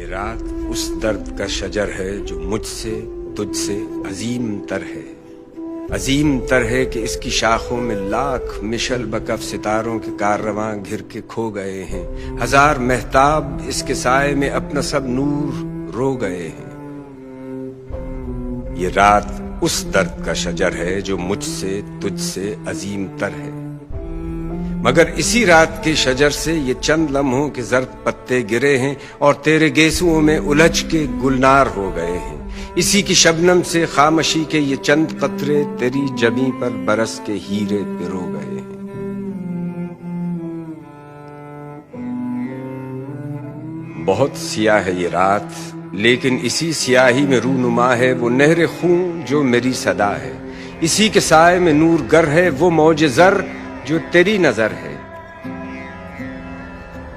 یہ رات اس درد کا شجر ہے جو مجھ سے تجھ سے عظیم تر ہے، عظیم تر ہے کہ اس کی شاخوں میں لاکھ مشل بکف ستاروں کے کاررواں گھر کے کھو گئے ہیں، ہزار مہتاب اس کے سائے میں اپنا سب نور رو گئے ہیں۔ یہ رات اس درد کا شجر ہے جو مجھ سے تجھ سے عظیم تر ہے، مگر اسی رات کے شجر سے یہ چند لمحوں کے زرد پتے گرے ہیں اور تیرے گیسوؤں میں الجھ کے گلنار ہو گئے ہیں۔ اسی کی شبنم سے خامشی کے یہ چند قطرے تیری جبیں پر برس کے ہیرے پرو گئے ہیں۔ بہت سیاہ ہے یہ رات، لیکن اسی سیاہی میں رونما ہے وہ نہر خون جو میری صدا ہے، اسی کے سائے میں نور گر ہے وہ موج زر جو تیری نظر ہے۔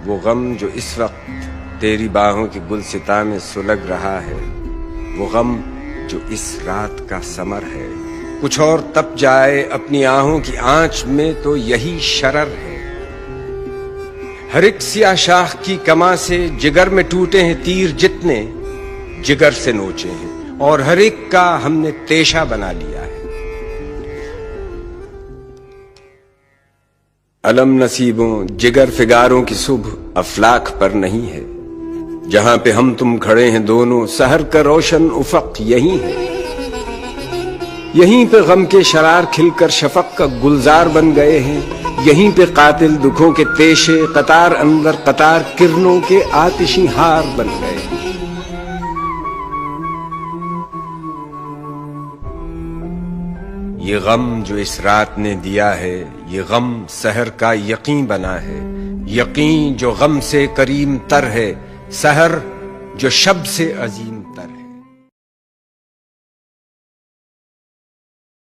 وہ غم جو اس وقت تیری باہوں کی گلستاں میں سلگ رہا ہے، وہ غم جو اس رات کا ثمر ہے، کچھ اور تپ جائے اپنی آہوں کی آنچ میں تو یہی شرر ہے۔ ہر ایک سیاہ شاخ کی کماں سے جگر میں ٹوٹے ہیں تیر جتنے جگر سے نوچے ہیں، اور ہر ایک کا ہم نے تیشہ بنا لیا ہے۔ علم نصیبوں جگر فگاروں کی صبح افلاک پر نہیں ہے، جہاں پہ ہم تم کھڑے ہیں دونوں سحر کا روشن افق یہی ہے۔ یہیں پہ غم کے شرار کھل کر شفق کا گلزار بن گئے ہیں، یہیں پہ قاتل دکھوں کے تیشے قطار اندر قطار کرنوں کے آتشی ہار بن گئے ہیں۔ یہ غم جو اس رات نے دیا ہے، یہ غم سحر کا یقین بنا ہے، یقین جو غم سے کریم تر ہے، سحر جو شب سے عظیم تر ہے۔